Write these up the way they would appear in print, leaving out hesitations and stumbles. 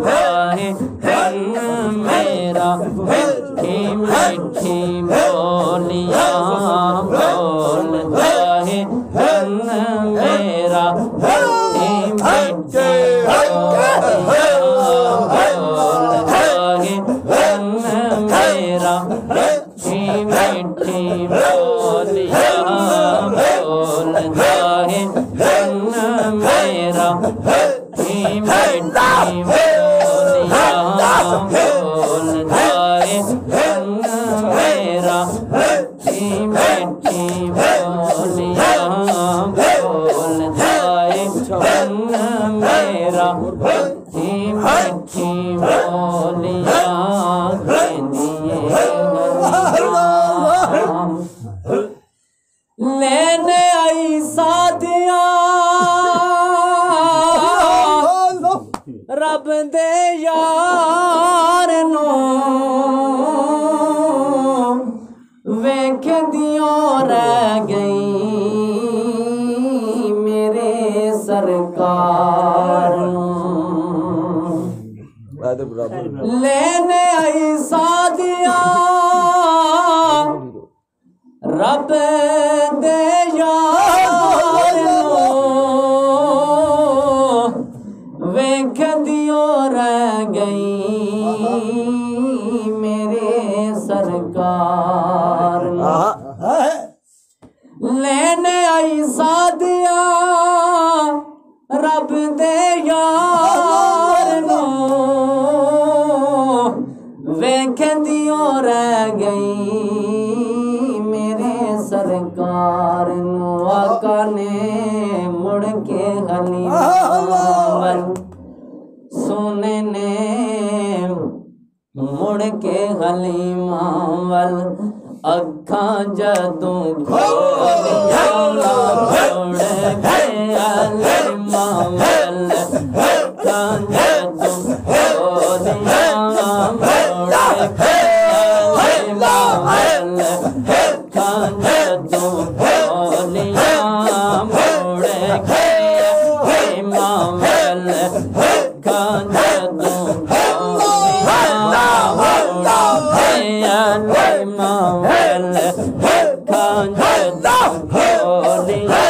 है धन मेरा मीठी मीठी बोलियां बोलता है धन मेरा मीठी मीठी बोलियां बोलता है धन मेरा मीठी मीठी बोलियां बोलता है धन मेरा मीठी मीठी बोलियां बोलता है धन मेरा मीठी मीठी बोलियां बोलता है धन मेरा मीठी मीठी बोलियां लेने आई सादिया रब दे यार नो वेखदियों रह गई मेरे सरकार लेने आई सादिया रब दे यार वेखदियों रह गई मेरे सरकार लेने आई सादिया रब दे यार वेखदियों रह गई सरकार आका ने मुड़ के हलीमा सोने ने मुड़ के हलीमा वल अखा जदू खोलिया मुड़ के हलीमा वल अखा जदू खोलिया मुड़ के हलीमा वल जदू खोलिया मुड़ के हलीमा वल जदू खोलिया मुड़ के हलीमा वल जदू खोलिया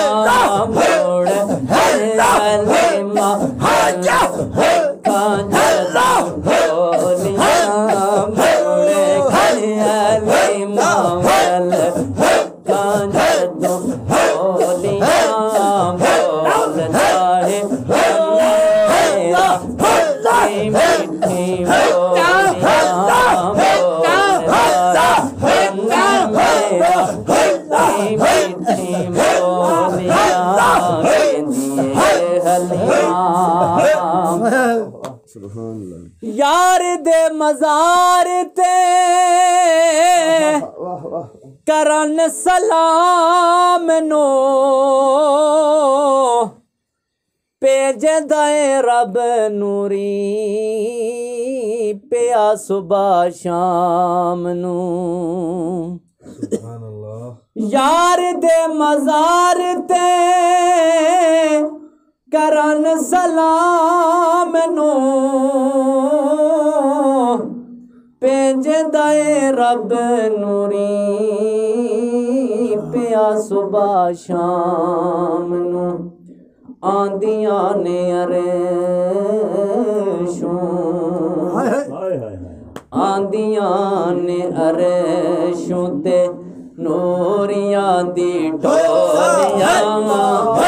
मुड़ के हलीमा वल जदू खोलिया मुड़ के हलीमा वल जदू खोलिया बोलता है मेरा मीठी बोलियां बोलता है मेरा मीठी बोलियां यार दे मज़ार ते करन सलाम नो भेजदा रब नूरी पिया सुबह शाम नू यार दे मज़ार ते करन सलाम नो भेजदा रब नूरी पिया सुबह शाम नू आंदियां ने अरशों आंदियां ने अरशों ते नूरियां दी टोलियां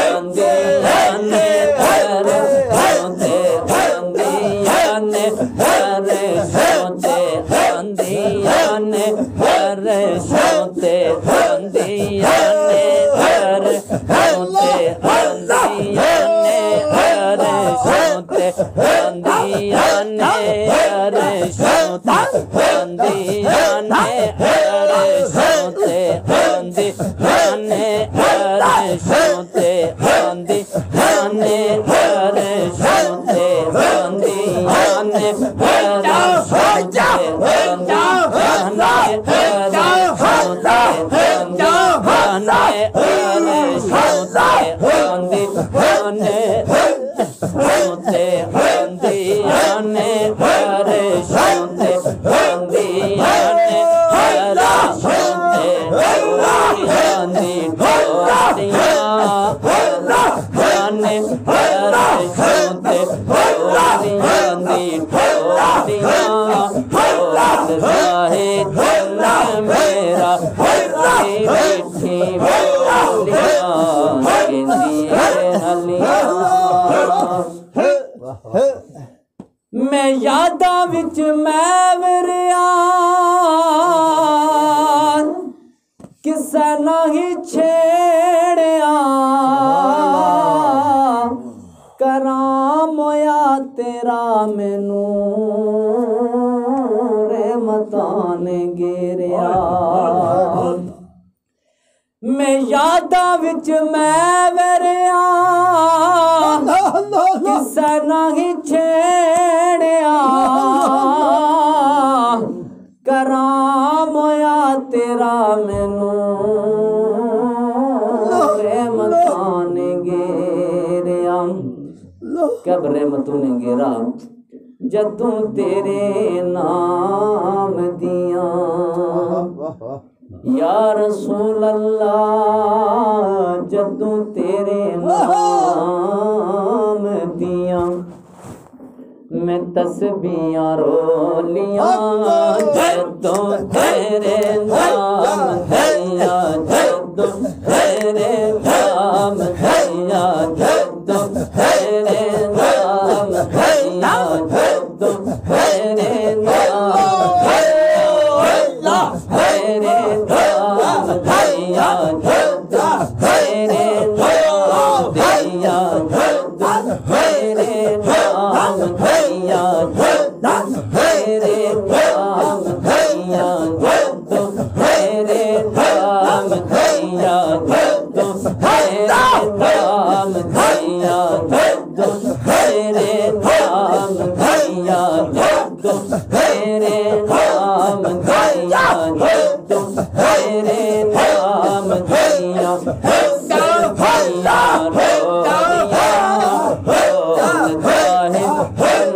आंदियां ने अरशों ते आंदियां ने अरशों ते आंदियां ने अरशों ते आंदियां ने अरशों ते आंदियां ने अरशों ते आंदियां ने अरशों ते आंदियां ने अरशों ते आंदियां ने अरशों ते आंदियां ने अरशों ते आंदियां ने अरशों ते आंदियां ने ढोलियां दी ढोलियां बोलदा है दिल मेरा मीठी बोलियां कहंदियां हलियां मैं यादां विच मैं विरिया किसे नहीं छेड़िया करां मोया तेरा मैनू रहमतां ने घेरिया मैं यादां विच मैं विरिया किसे नहीं छेड़िया करां मोया तेरा मैनू रहमतां ने घेरिया कब रहमतों ने घेरा जदों तेरे नाम दिया या रसूल अल्लाह जदों तेरे नाम दिया मैं तस्बीहां रोलियां जदों तेरे नाम दिया जदों तेरे नाम दिया जदों तेरे नाम दिया जदों तेरे नाम दिया तेरे नाम दिया जदों तेरे नाम दिया जदों तेरे नाम दिया जदों तेरे नाम दिया जदों तेरे नाम दिया जदों तेरे नाम दिया जदों तेरे नाम दिया जदों तेरे नाम दिया जदों तेरे नाम दिया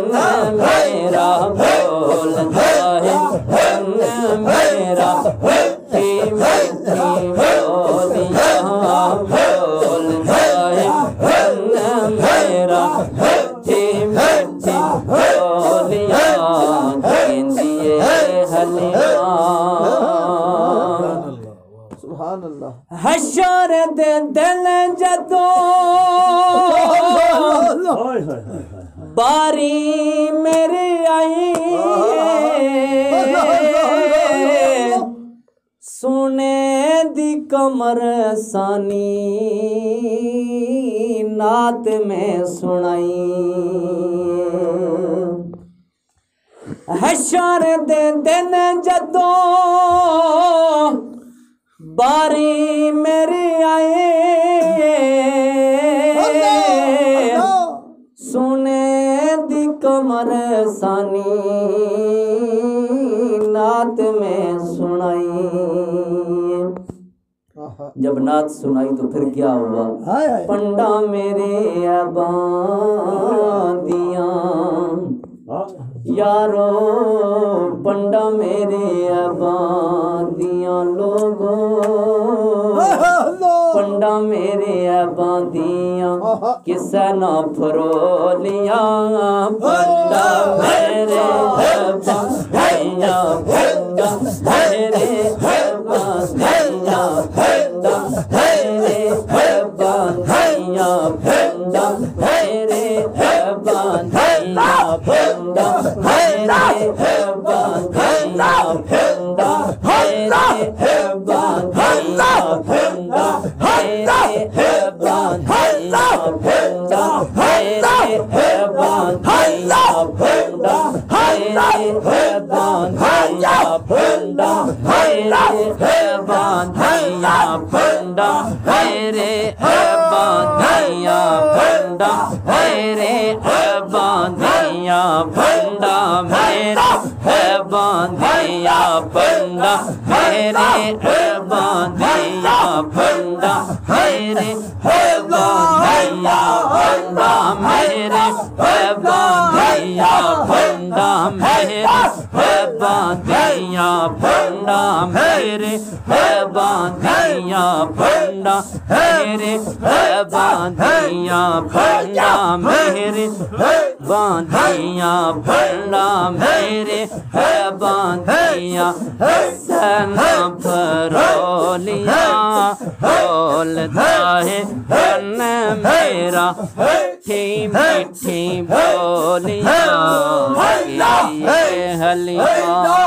मेरा बोलता है मेरा मीठी मीठी बोलियां बोलता है मेरा मीठी मीठी बोलियां कहंदिए हलियां सुभान अल्लाह हशर दे दिल जदों बारी मेरी आई सुने दी कमर सानी नात में सुनाई हशर दे दिन जदों बारी मेरी आई सुने दी कमर सानी नात में सुनाई जब नात सुनाई तो फिर क्या हुआ पंडा मेरे बांदिया यारो पंडा मेरे बांदिया लोगों पंडा मेरे बांदिया किसे ना फरोलियां पंडा मेरे बांदिया पंडा मेरे बांदिया पंडा मेरे बांदिया पंडा मेरे बांदिया पंडा मेरे बांदिया पंडा मेरे बांदिया पंडा मेरे बांधिया पंडा मेरे बांधिया पंडा मेरे बांधिया पंडा मेरे बांधिया पंडा मेरे बांधिया पंडा मेरे बांधिया पंडा मेरे बांधिया पंडा मेरे बांधिया पंडा मेरे बांधिया पंडा मेरे बांधिया पंडा मेरे बांधिया पंडा मेरे बांधिया पंडा मेरे बांधिया पंडा मेरे बांधिया पंडा मेरे है बांधिया सना फरोलिया बोलता है कन मेरा मीठी मीठी बोलिया ये हलिया।